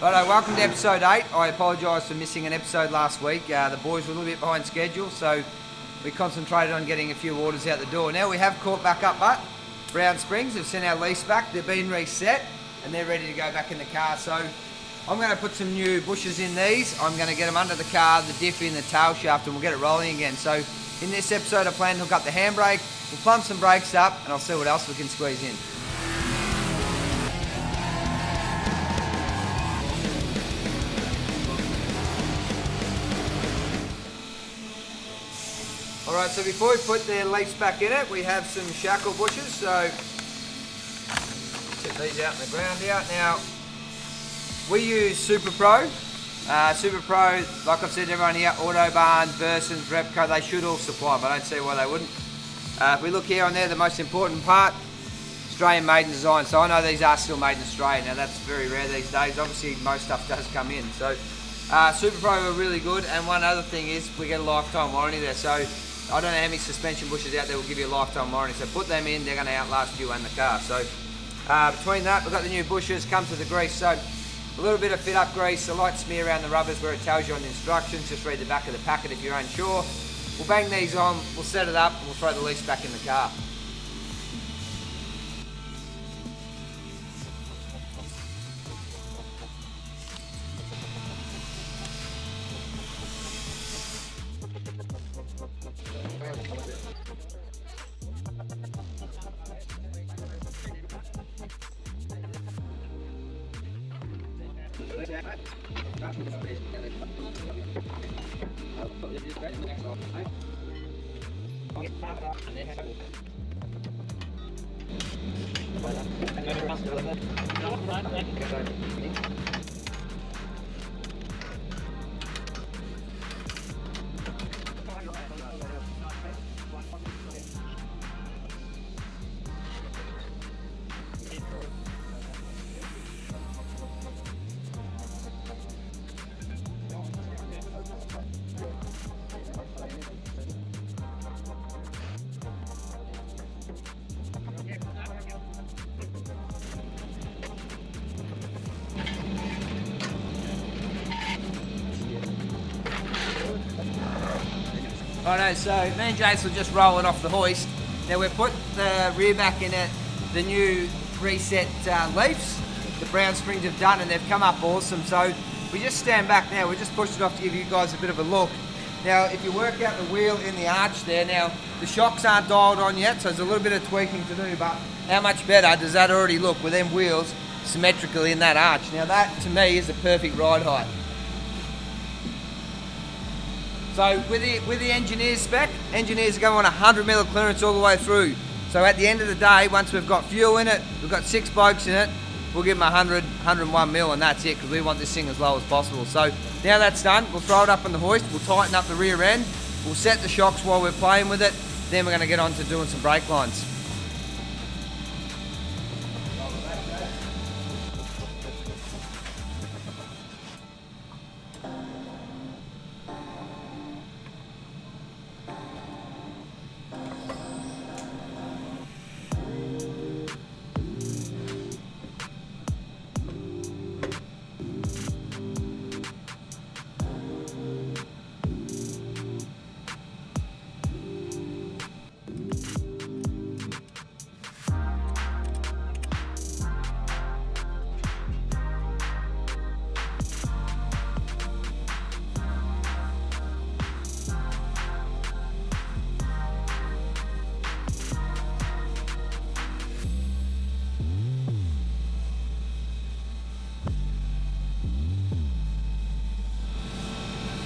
Righto, welcome to episode 8. I apologise for missing an episode last week. The boys were a little bit behind schedule, so we concentrated on getting a few orders out the door. Now we have caught back up, but Brown Springs have sent our lease back. They've been reset and they're ready to go back in the car. So I'm going to put some new bushes in these. I'm going to get them under the car, the diff in the tail shaft, and we'll get it rolling again. So in this episode I plan to hook up the handbrake, we'll plumb some brakes up, and I'll see what else we can squeeze in. Alright, so before we put the lease back in it, we have some shackle bushes, so set these out in the ground out. Now, we use Super Pro. Super Pro, like I've said to everyone here, Autobarn, Bursons, Repco, they should all supply them. I don't see why they wouldn't. If we look here on there, the most important part, Australian made and design. So I know these are still made in Australia. Now that's very rare these days. Obviously most stuff does come in. So Super Pro are really good, and one other thing is we get a lifetime warranty there. So I don't know how many suspension bushes out there will give you a lifetime warranty. So put them in, they're going to outlast you and the car. So between that, we've got the new bushes, come to the grease. So a little bit of fit up grease, a light smear around the rubbers where it tells you on the instructions. Just read the back of the packet if you're unsure. We'll bang these on, we'll set it up, and we'll throw the lease back in the car. Righto, so me and Jace will just roll it off the hoist. Now we've put the rear back in it, the new reset leafs, the Brown Springs have done, and they've come up awesome. So we just stand back now, we just pushed it off to give you guys a bit of a look. Now if you work out the wheel in the arch there, now the shocks aren't dialed on yet, so there's a little bit of tweaking to do, but how much better does that already look with them wheels symmetrically in that arch? Now that to me is the perfect ride height. So with the engineer's spec, engineers are going 100mm clearance all the way through. So at the end of the day, once we've got fuel in it, we've got 6 blokes in it, we'll give them 100, 101mm and that's it, because we want this thing as low as possible. So now that's done, we'll throw it up on the hoist, we'll tighten up the rear end, we'll set the shocks while we're playing with it, then we're going to get on to doing some brake lines.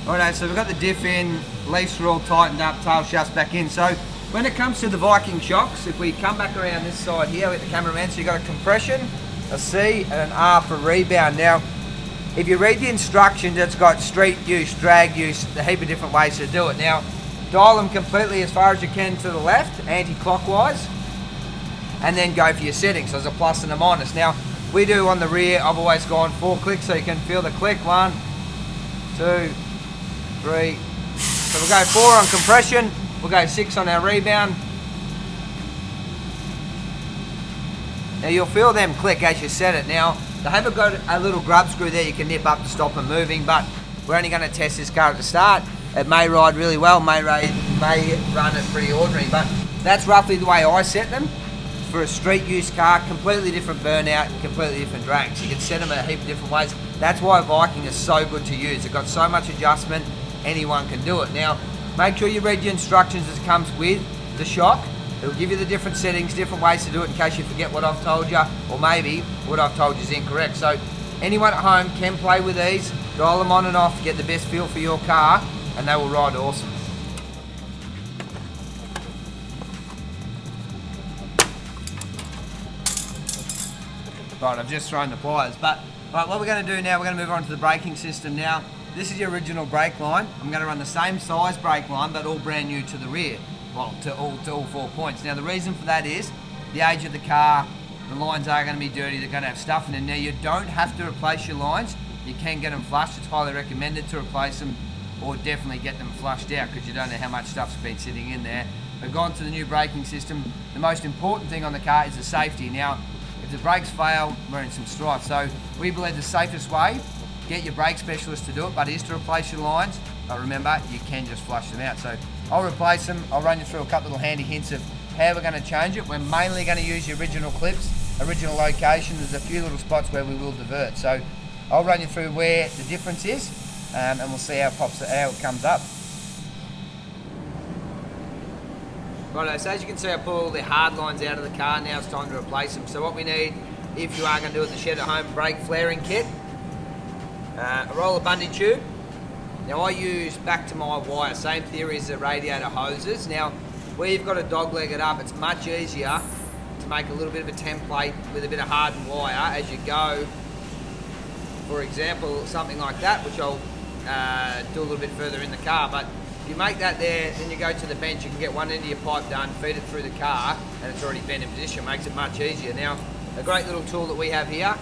Alright, so we've got the diff in, leafs are all tightened up, tail shafts back in. So when it comes to the Viking shocks, if we come back around this side here with the cameraman, so you've got a compression, a C and an R for rebound. Now, if you read the instructions, it's got street use, drag use, a heap of different ways to do it. Now, dial them completely as far as you can to the left, anti-clockwise, and then go for your settings. So there's a plus and a minus. Now, we do on the rear, I've always gone 4 clicks so you can feel the click. 1, 2, 3. So we'll go 4 on compression, we'll go 6 on our rebound. Now you'll feel them click as you set it. Now, They have got a little grub screw there you can nip up to stop them moving, but we're only going to test this car at the start. It may ride really well, may run it pretty ordinary, but that's roughly the way I set them. For a street use car, completely different burnout, completely different drags. You can set them a heap of different ways. That's why Viking is so good to use. It's got so much adjustment, anyone can do it. Now, make sure you read your instructions as it comes with the shock. It'll give you the different settings, different ways to do it in case you forget what I've told you, or maybe what I've told you is incorrect. So anyone at home can play with these, dial them on and off to get the best feel for your car, and they will ride awesome. Right, I've just thrown the pliers, but right, what we're going to do now, we're going to move on to the braking system now. This is your original brake line. I'm going to run the same size brake line, but all brand new to the rear. Well, to all 4 points. Now the reason for that is the age of the car, the lines are going to be dirty, they're going to have stuff in them. Now you don't have to replace your lines, you can get them flushed. It's highly recommended to replace them, or definitely get them flushed out because you don't know how much stuff's been sitting in there. We've gone to the new braking system. The most important thing on the car is the safety. Now, if the brakes fail, we're in some strife. So we believe the safest way, get your brake specialist to do it, but it is to replace your lines. But remember, you can just flush them out. So I'll replace them. I'll run you through a couple little handy hints of how we're going to change it. We're mainly going to use the original clips, original location. There's a few little spots where we will divert. So I'll run you through where the difference is, and we'll see how it comes up. Righto, so as you can see, I pull all the hard lines out of the car. Now it's time to replace them. So what we need, if you are going to do it in the shed at home, brake flaring kit, a roll of Bundy tube. Now I use back to my wire, same theory as the radiator hoses. Now where you've got to dog leg it up, it's much easier to make a little bit of a template with a bit of hardened wire as you go. For example, something like that, which I'll do a little bit further in the car. But if you make that there, then you go to the bench, you can get one end of your pipe done, feed it through the car, and it's already bent in position, makes it much easier. Now, a great little tool that we have here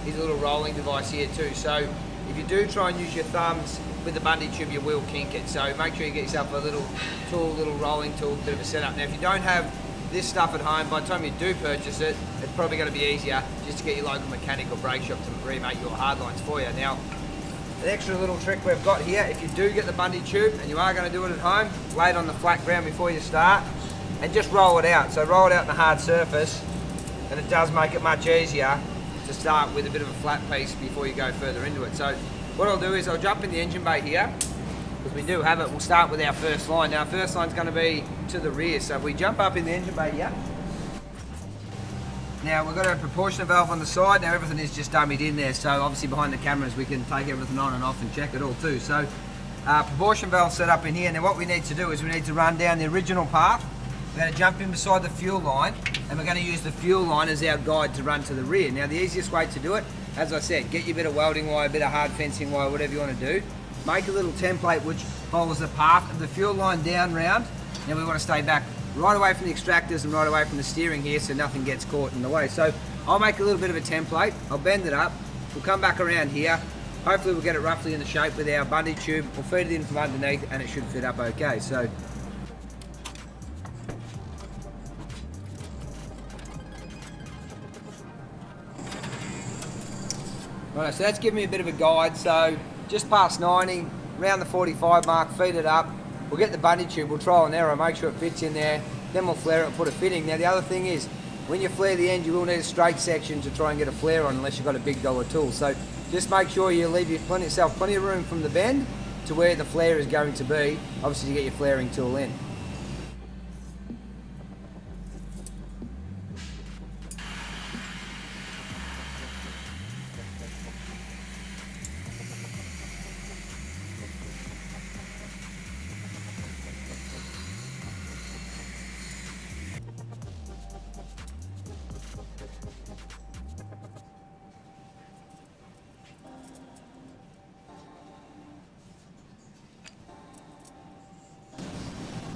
is a little rolling device here too. So if you do try and use your thumbs with the Bundy tube, you will kink it. So make sure you get yourself a little tool, little rolling tool, bit of a setup. Now, if you don't have this stuff at home, by the time you do purchase it, it's probably going to be easier just to get your local mechanic or brake shop to remake your hard lines for you. Now, an extra little trick we've got here, if you do get the Bundy tube and you are going to do it at home, lay it on the flat ground before you start and just roll it out. So roll it out on a hard surface, and it does make it much easier to start with a bit of a flat piece before you go further into it. So what I'll do is I'll jump in the engine bay here, because we do have it. We'll start with our first line. Now our first line's going to be to the rear, so if we jump up in the engine bay here, now we've got a proportioner valve on the side. Now everything is just dummied in there, so obviously behind the cameras we can take everything on and off and check it all too. So proportion valve set up in here. Now what we need to do is we need to run down the original path. We're going to jump in beside the fuel line, and we're going to use the fuel line as our guide to run to the rear. Now the easiest way to do it, as I said, get your bit of welding wire, a bit of hard fencing wire, whatever you want to do. Make a little template which follows the path of the fuel line down round. Now we want to stay back right away from the extractors and right away from the steering here, so nothing gets caught in the way. So I'll make a little bit of a template, I'll bend it up, we'll come back around here, hopefully we'll get it roughly in the shape with our Bundy tube, we'll feed it in from underneath and it should fit up okay. So right, so that's giving me a bit of a guide. So just past 90, around the 45 mark, feed it up. We'll get the Bundy tube, we'll trial and error, make sure it fits in there, then we'll flare it and put a fitting. Now the other thing is, when you flare the end, you will need a straight section to try and get a flare on unless you've got a big dollar tool. So just make sure you leave yourself plenty of room from the bend to where the flare is going to be, obviously to get your flaring tool in.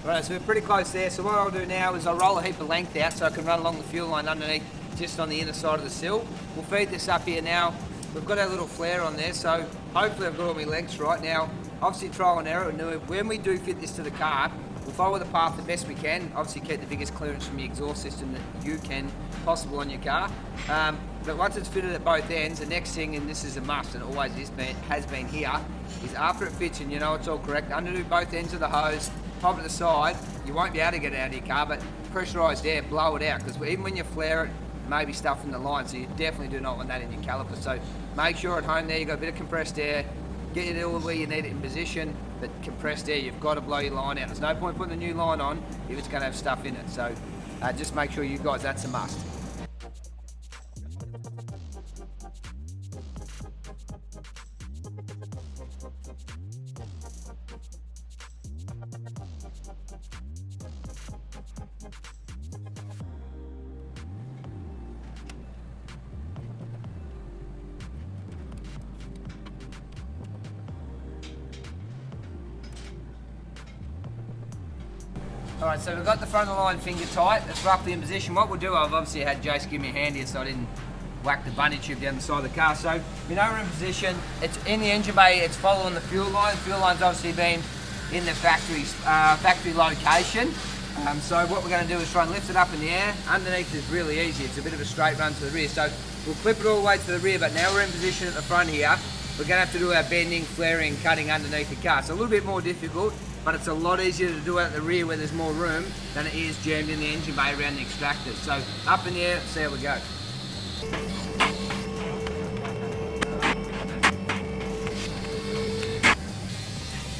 Right, so we're pretty close there. So what I'll do now is I'll roll a heap of length out so I can run along the fuel line underneath, just on the inner side of the sill. We'll feed this up here now. We've got our little flare on there, so hopefully I've got all my lengths right. Now, obviously trial and error. When we do fit this to the car, We'll follow the path the best we can. Obviously keep the biggest clearance from your exhaust system that you can possible on your car. But once it's fitted at both ends, the next thing, and this is a must and always has been here, is after it fits and you know it's all correct, undo both ends of the hose, pop it to the side. You won't be able to get it out of your car, but pressurised air, blow it out, because even when you flare it, maybe stuff in the line, so you definitely do not want that in your caliper. So make sure at home there you've got a bit of compressed air, get it all where you need it in position, but compressed air, you've got to blow your line out. There's no point putting a new line on if it's going to have stuff in it. So just make sure you guys, that's a must. Alright, so we've got the front of the line finger tight, it's roughly in position. What we'll do, I've obviously had Jace give me a hand here so I didn't whack the bunny tube down the side of the car. So we know we're in position, it's in the engine bay, it's following the fuel line. The fuel line's obviously been in the factory location. So what we're going to do is try and lift it up in the air. Underneath is really easy, it's a bit of a straight run to the rear. So we'll clip it all the way to the rear, but now we're in position at the front here. We're going to have to do our bending, flaring, cutting underneath the car. It's a little bit more difficult, but it's a lot easier to do it at the rear where there's more room than it is jammed in the engine bay around the extractors. So up in the air, see how we go.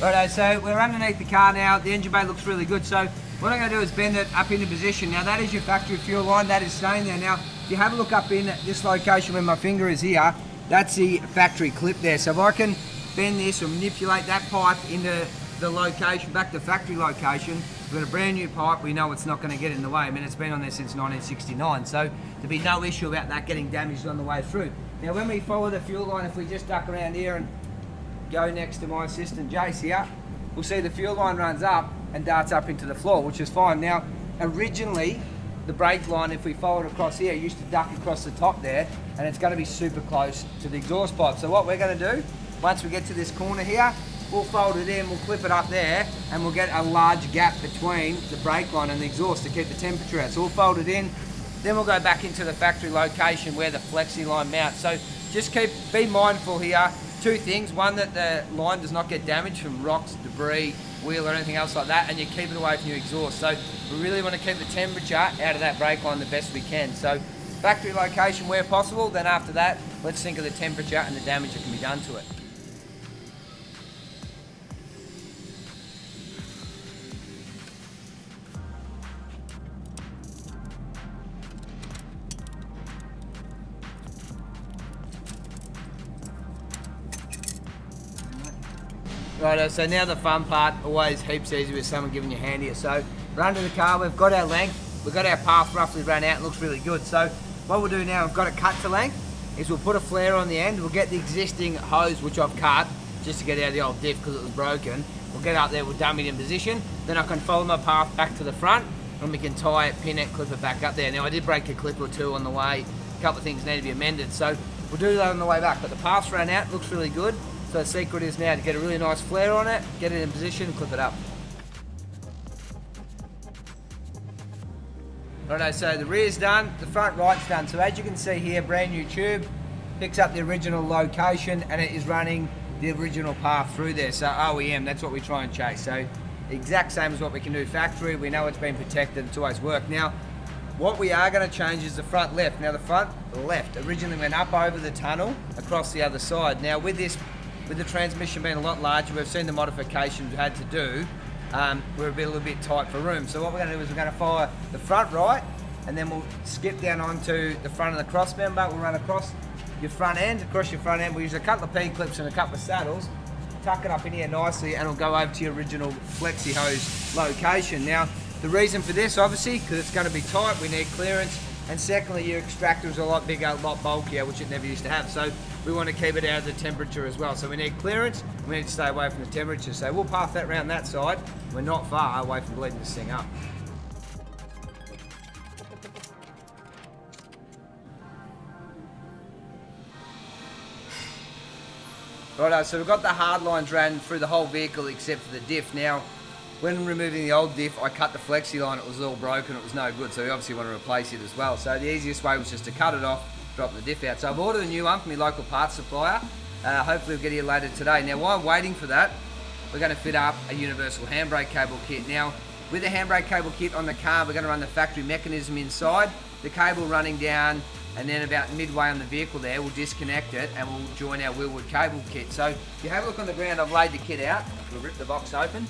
Righto, so we're underneath the car now. The engine bay looks really good. So what I'm going to do is bend it up into position. Now that is your factory fuel line, that is staying there. Now if you have a look up in this location where my finger is here, that's the factory clip there. So if I can bend this or manipulate that pipe into the location, back to factory location, we've got a brand new pipe, we know it's not going to get in the way. I mean, it's been on there since 1969, so there'll be no issue about that getting damaged on the way through. Now when we follow the fuel line, if we just duck around here and go next to my assistant Jace here, we'll see the fuel line runs up and darts up into the floor, which is fine. Now originally the brake line, if we follow it across here, used to duck across the top there, and it's going to be super close to the exhaust pipe. So what we're going to do, once we get to this corner here, we'll fold it in, we'll clip it up there, and we'll get a large gap between the brake line and the exhaust to keep the temperature out. So we'll fold it in, then we'll go back into the factory location where the flexi line mounts. So just be mindful here, two things. One, that the line does not get damaged from rocks, debris, wheel or anything else like that, and you keep it away from your exhaust. So we really want to keep the temperature out of that brake line the best we can. So factory location where possible, then after that, let's think of the temperature and the damage that can be done to it. Righto, so now the fun part, always heaps easier with someone giving you a hand here. So we're under the car, we've got our length, we've got our path roughly run out, it looks really good. So what we'll do now, we've got it cut to length, is we'll put a flare on the end, we'll get the existing hose which I've cut, just to get out of the old diff because it was broken. We'll get up there, we'll dump it in position, then I can follow my path back to the front, and we can tie it, pin it, clip it back up there. Now I did break a clip or two on the way, a couple of things need to be amended, so we'll do that on the way back. But the path's ran out, looks really good. So the secret is now to get a really nice flare on it, get it in position, and clip it up. Righto, so the rear's done, the front right's done. So as you can see here, brand new tube, picks up the original location, and it is running the original path through there. So OEM, that's what we try and chase. So the exact same as what we can do factory. We know it's been protected, it's always worked. Now, what we are going to change is the front left. Now the front left originally went up over the tunnel, across the other side. Now with the transmission being a lot larger, we've seen the modifications we've had to do. We're a little bit tight for room. So what we're going to do is we're going to follow the front right, and then we'll skip down onto the front of the cross member. We'll run across your front end. Across your front end, we'll use a couple of P-clips and a couple of saddles, tuck it up in here nicely, and it'll go over to your original flexi hose location. Now, the reason for this, obviously, because it's going to be tight, we need clearance. And secondly, your extractor is a lot bigger, a lot bulkier, which it never used to have. So we want to keep it out of the temperature as well. So we need clearance, we need to stay away from the temperature. So we'll path that around that side. We're not far away from bleeding this thing up. Righto, so we've got the hard lines ran through the whole vehicle except for the diff. Now, when removing the old diff, I cut the flexi line, it was all broken, it was no good, so we obviously want to replace it as well. So the easiest way was just to cut it off, drop the diff out. So I've ordered a new one from my local parts supplier. Hopefully we'll get here later today. Now while I'm waiting for that, we're going to fit up a universal handbrake cable kit. Now with the handbrake cable kit on the car, we're going to run the factory mechanism inside, the cable running down, and then about midway on the vehicle there, we'll disconnect it and we'll join our Wilwood cable kit. So if you have a look on the ground, I've laid the kit out. We'll rip the box open.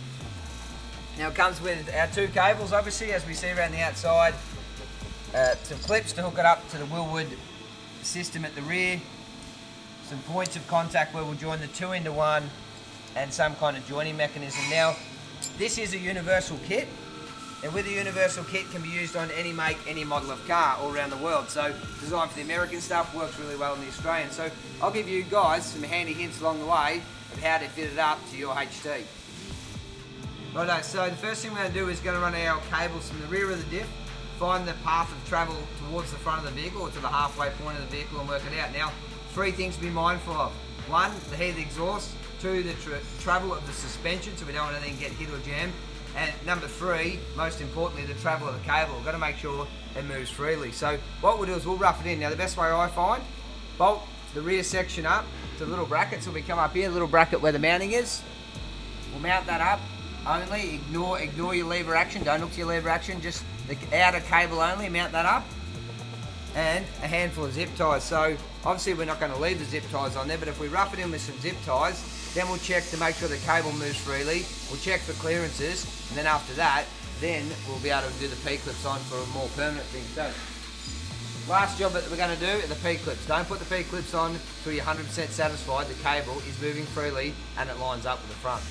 Now it comes with our two cables, obviously, as we see around the outside. Some clips to hook it up to the Wilwood system at the rear. Some points of contact where we'll join the two into one, and some kind of joining mechanism. Now, this is a universal kit, and with a universal kit can be used on any make, any model of car all around the world. So designed for the American stuff, works really well in the Australian. So I'll give you guys some handy hints along the way of how to fit it up to your HT. Righto, so the first thing we're going to do is going to run our cables from the rear of the diff, find the path of travel towards the front of the vehicle or to the halfway point of the vehicle and work it out. Now, three things to be mindful of. One, the heat of the exhaust. Two, the travel of the suspension, so we don't want anything to get hit or jammed. And number three, most importantly, the travel of the cable. We've got to make sure it moves freely. So what we'll do is we'll rough it in. Now the best way I find, bolt the rear section up to the little bracket. So we come up here, the little bracket where the mounting is. We'll mount that up. Only ignore your lever action. Don't look to your lever action. Just the outer cable only. Mount that up, and a handful of zip ties. So obviously we're not going to leave the zip ties on there, but if we rough it in with some zip ties, then we'll check to make sure the cable moves freely. We'll check for clearances, and then after that, then we'll be able to do the P-clips on for a more permanent thing. So last job that we're going to do are the P-clips. Don't put the P-clips on until you're 100% satisfied the cable is moving freely and it lines up with the front.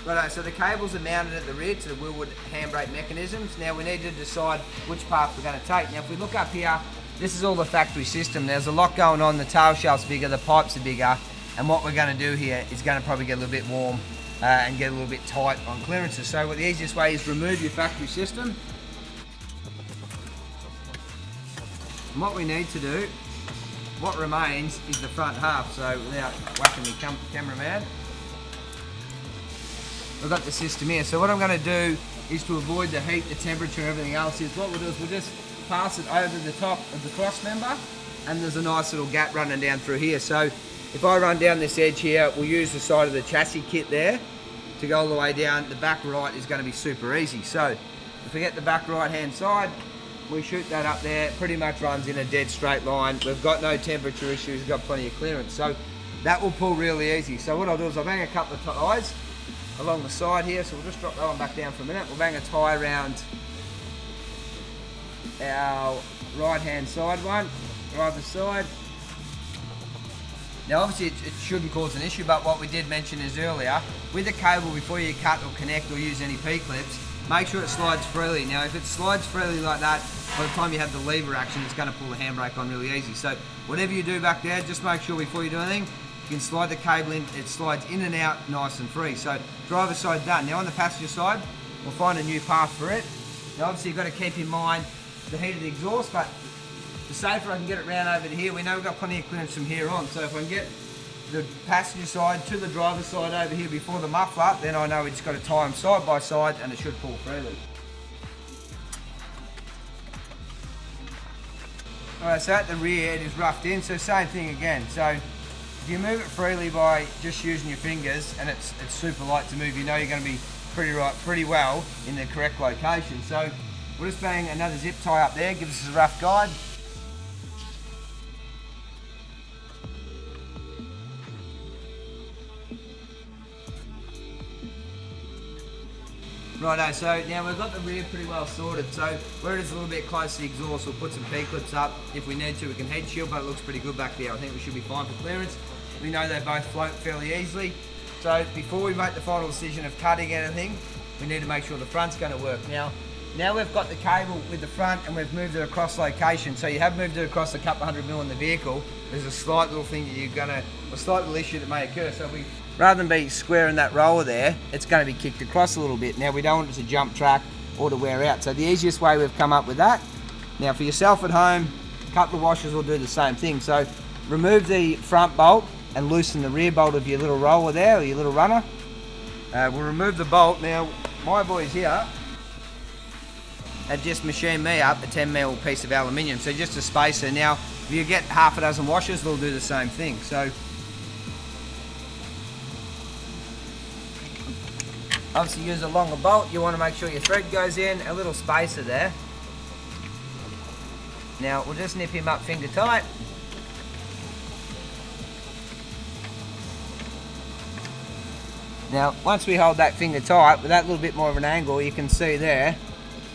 Righto, so the cables are mounted at the rear to the Wilwood handbrake mechanisms. Now we need to decide which path we're going to take. Now if we look up here, this is all the factory system. There's a lot going on, the tail shaft's bigger, the pipes are bigger, and what we're going to do here is going to probably get a little bit warm and get a little bit tight on clearances. So the easiest way is remove your factory system. And what we need to do, what remains is the front half. So without whacking the cameraman, we've got the system here. So what I'm going to do is to avoid the heat, the temperature and everything else is what we'll do is we'll just pass it over the top of the cross member, and there's a nice little gap running down through here. So if I run down this edge here, we'll use the side of the chassis kit there to go all the way down. The back right is going to be super easy. So if we get the back right hand side, we shoot that up there, pretty much runs in a dead straight line. We've got no temperature issues, we've got plenty of clearance. So that will pull really easy. So what I'll do is I'll bang a couple of ties along the side here, so we'll just drop that one back down for a minute. We'll bang a tie around our right hand side one, driver's side. Now obviously it shouldn't cause an issue, but what we did mention is earlier, with the cable before you cut or connect or use any P-clips, make sure it slides freely. Now if it slides freely like that, by the time you have the lever action, it's going to pull the handbrake on really easy. So whatever you do back there, just make sure before you do anything, you can slide the cable in, it slides in and out nice and free. So driver's side done. Now on the passenger side, we'll find a new path for it. Now obviously you've got to keep in mind the heat of the exhaust, but the safer I can get it round over to here, we know we've got plenty of clearance from here on. So if I can get the passenger side to the driver's side over here before the muffler, then I know we just got to tie them side by side and it should pull freely. Alright, so at the rear it is roughed in, so same thing again. So if you move it freely by just using your fingers and it's super light to move, you know you're going to be pretty well in the correct location. So we'll just bang another zip tie up there, gives us a rough guide. Righto, so now we've got the rear pretty well sorted, so where it is a little bit close to the exhaust, we'll put some P-clips up. If we need to, we can head shield, but it looks pretty good back there. I think we should be fine for clearance. We know they both float fairly easily. So before we make the final decision of cutting anything, we need to make sure the front's going to work. Now we've got the cable with the front and we've moved it across location. So you have moved it across a couple 100 mil in the vehicle. There's a slight little thing that a slight little issue that may occur. So we rather than be squaring that roller there, it's going to be kicked across a little bit. Now we don't want it to jump track or to wear out. So the easiest way we've come up with that. Now for yourself at home, a couple of washers will do the same thing. So remove the front bolt and loosen the rear bolt of your little roller there, or your little runner. We'll remove the bolt. Now my boys here have just machined me up a 10mm piece of aluminium, so just a spacer. Now if you get half a dozen washers, they'll do the same thing. So obviously use a longer bolt. You want to make sure your thread goes in, a little spacer there. Now we'll just nip him up finger tight. Now once we hold that finger tight with that little bit more of an angle, you can see there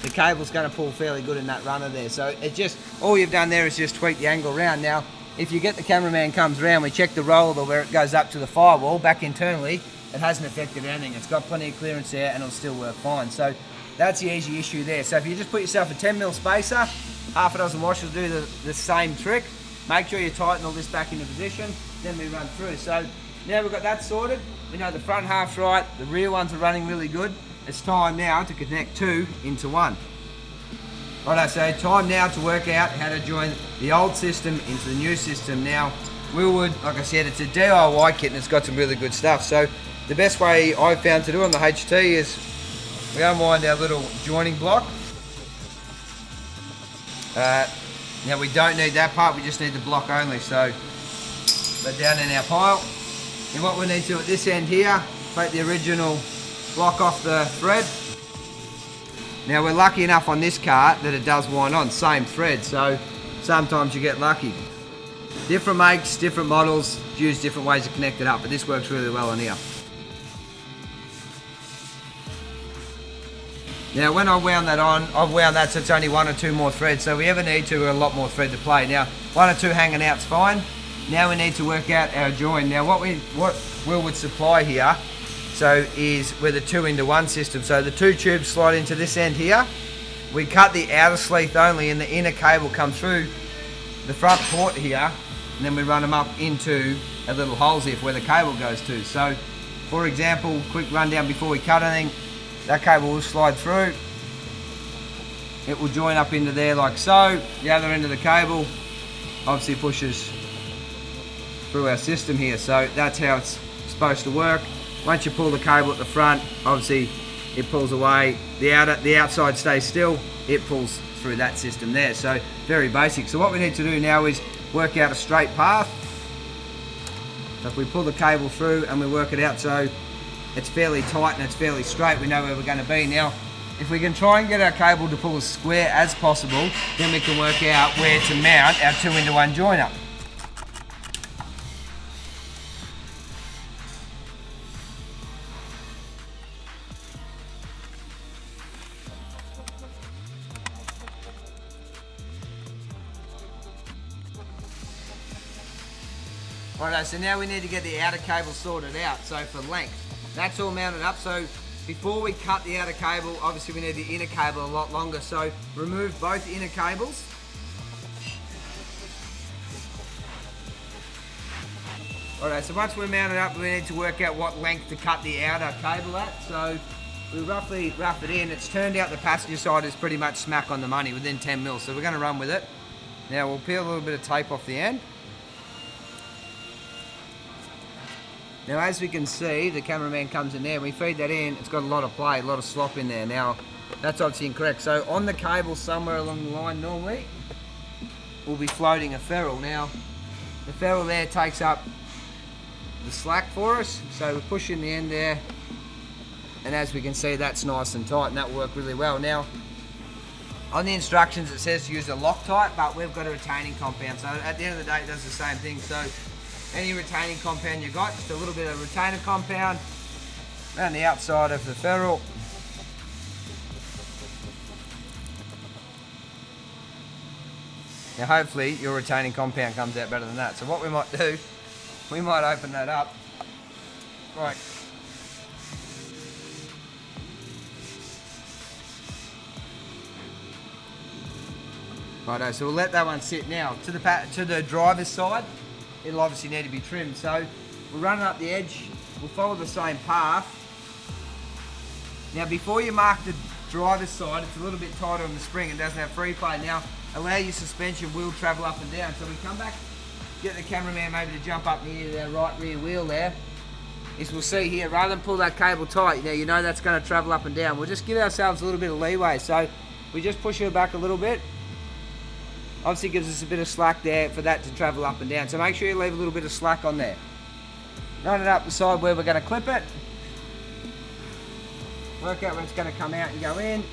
the cable's going to pull fairly good in that runner there. So it just, all you've done there is just tweak the angle around. Now if you get the cameraman comes around, we check the roller where it goes up to the firewall back internally, it hasn't affected anything. It's got plenty of clearance there and it'll still work fine. So that's the easy issue there. So if you just put yourself a 10mm spacer, half a dozen washers do the same trick. Make sure you tighten all this back into position, then we run through. So now we've got that sorted. We know the front half's right, the rear ones are running really good. It's time now to connect two into one. Righto, so time now to work out how to join the old system into the new system. Now, Wilwood, like I said, it's a DIY kit and it's got some really good stuff. So the best way I've found to do on the HT is we unwind our little joining block. Now we don't need that part, we just need the block only. So we're down in our pile. And what we need to do at this end here, take the original block off the thread. Now we're lucky enough on this cart that it does wind on, same thread, so sometimes you get lucky. Different makes, different models, use different ways to connect it up, but this works really well on here. Now when I wound that on, I've wound that so it's only one or two more threads, so if we ever need to, we've got a lot more thread to play. Now one or two hanging out's fine. Now we need to work out our join. Now what Wilwood supply here, so is with a 2-into-1 system. So the two tubes slide into this end here. We cut the outer sleeve only and the inner cable comes through the front port here, and then we run them up into a little holes here where the cable goes to. So for example, quick rundown before we cut anything, that cable will slide through. It will join up into there like so. The other end of the cable obviously pushes through our system here. So that's how it's supposed to work. Once you pull the cable at the front, obviously it pulls away. The outside stays still. It pulls through that system there. So very basic. So what we need to do now is work out a straight path. So if we pull the cable through and we work it out so it's fairly tight and it's fairly straight, we know where we're going to be. Now, if we can try and get our cable to pull as square as possible, then we can work out where to mount our 2-into-1 joiner. Alright, so now we need to get the outer cable sorted out, so for length. That's all mounted up, so before we cut the outer cable, obviously we need the inner cable a lot longer, so remove both inner cables. Alright, so once we're mounted up, we need to work out what length to cut the outer cable at, so we roughly rough it in. It's turned out the passenger side is pretty much smack on the money, within 10mm, so we're going to run with it. Now we'll peel a little bit of tape off the end. Now as we can see, the cameraman comes in there, we feed that in, it's got a lot of play, a lot of slop in there. Now, that's obviously incorrect. So on the cable somewhere along the line normally, we'll be floating a ferrule. Now, the ferrule there takes up the slack for us, so we push in the end there, and as we can see, that's nice and tight, and that will work really well. Now, on the instructions it says to use a Loctite, but we've got a retaining compound, so at the end of the day it does the same thing. So any retaining compound you got, just a little bit of retainer compound around the outside of the ferrule. Now hopefully your retaining compound comes out better than that. So what we might do, we might open that up. Right. Righto, so we'll let that one sit now. To the driver's side, it'll obviously need to be trimmed. So we're running up the edge we'll follow the same path. Now before you mark the driver's side, it's a little bit tighter on the spring and doesn't have free play. Now allow your suspension wheel travel up and down. So we come back, get the cameraman maybe to jump up near their right rear wheel there. As we'll see here, rather than pull that cable tight, now you know that's going to travel up and down. We'll just give ourselves a little bit of leeway. So we just push it back a little bit. Obviously gives us a bit of slack there for that to travel up and down. So make sure you leave a little bit of slack on there. Line it up the side where we're going to clip it. Work out where it's going to come out and go in.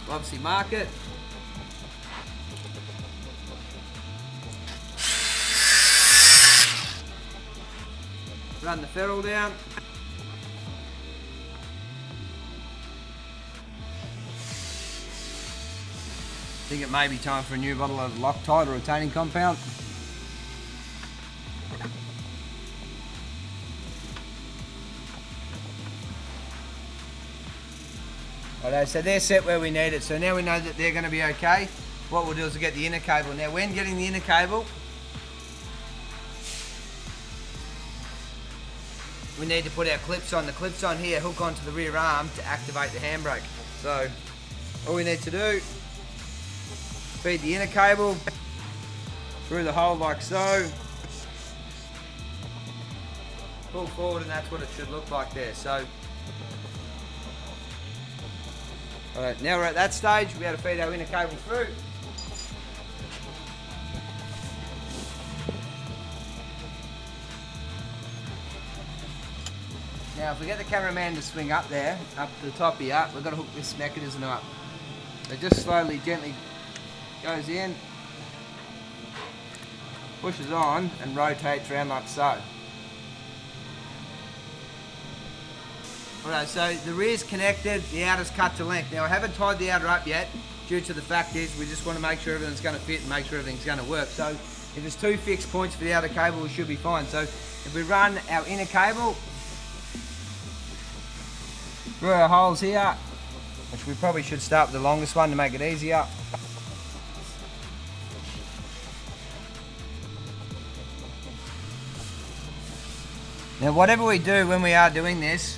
Obviously mark it. Run the ferrule down. I think it may be time for a new bottle of Loctite or retaining compound. Righto, so they're set where we need it. So now we know that they're going to be okay. What we'll do is we'll get the inner cable. Now when getting the inner cable, we need to put our clips on. The clips on here hook onto the rear arm to activate the handbrake. So all we need to do, feed the inner cable through the hole like so. Pull forward and that's what it should look like there. So, alright, now we're at that stage, we'll be able to feed our inner cable through. Now if we get the cameraman to swing up there, up to the top here, we've got to hook this mechanism up. So just slowly, gently goes in, pushes on and rotates around like so. Alright, so the rear's connected, the outer's cut to length. Now I haven't tied the outer up yet, due to the fact is we just want to make sure everything's going to fit and make sure everything's going to work. So if there's 2 fixed points for the outer cable, we should be fine. So if we run our inner cable through our holes here, which we probably should start with the longest one to make it easier. Now whatever we do when we are doing this,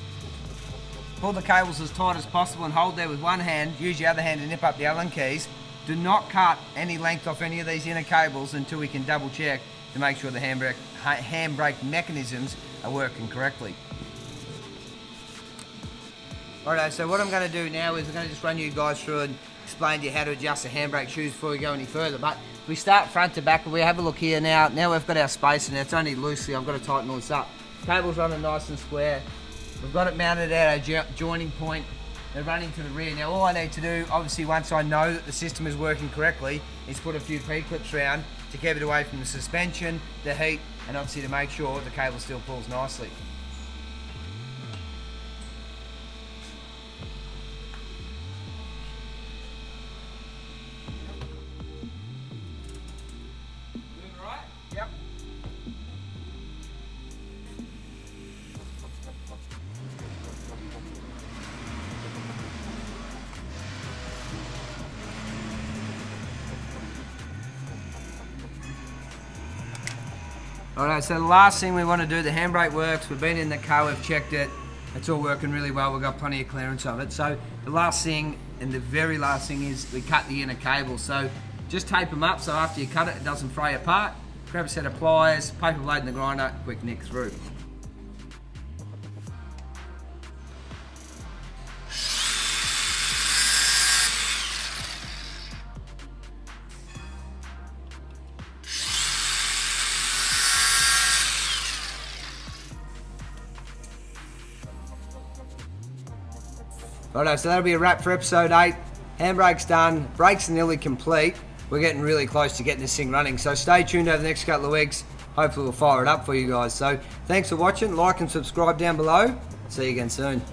pull the cables as tight as possible and hold there with one hand, use your other hand to nip up the Allen keys. Do not cut any length off any of these inner cables until we can double check to make sure the handbrake mechanisms are working correctly. Alright, so what I'm going to do now is I'm going to just run you guys through and explain to you how to adjust the handbrake shoes before we go any further. But we start front to back, and we have a look here now. Now we've got our spacer, and it's only loosely, I've got to tighten all this up. Cable's running nice and square. We've got it mounted at our joining point. They're running to the rear. Now all I need to do, obviously once I know that the system is working correctly, is put a few P-clips around to keep it away from the suspension, the heat, and obviously to make sure the cable still pulls nicely. Alright, so the last thing we want to do, the handbrake works, we've been in the car, we've checked it, it's all working really well, we've got plenty of clearance of it. So the last thing, and the very last thing, is we cut the inner cable. So just tape them up so after you cut it, it doesn't fray apart. Grab a set of pliers, paper blade in the grinder, quick nick through. Righto, so that'll be a wrap for episode 8. Handbrake's done, brakes are nearly complete. We're getting really close to getting this thing running, so stay tuned over the next couple of weeks. Hopefully we'll fire it up for you guys. So thanks for watching, like and subscribe down below. See you again soon.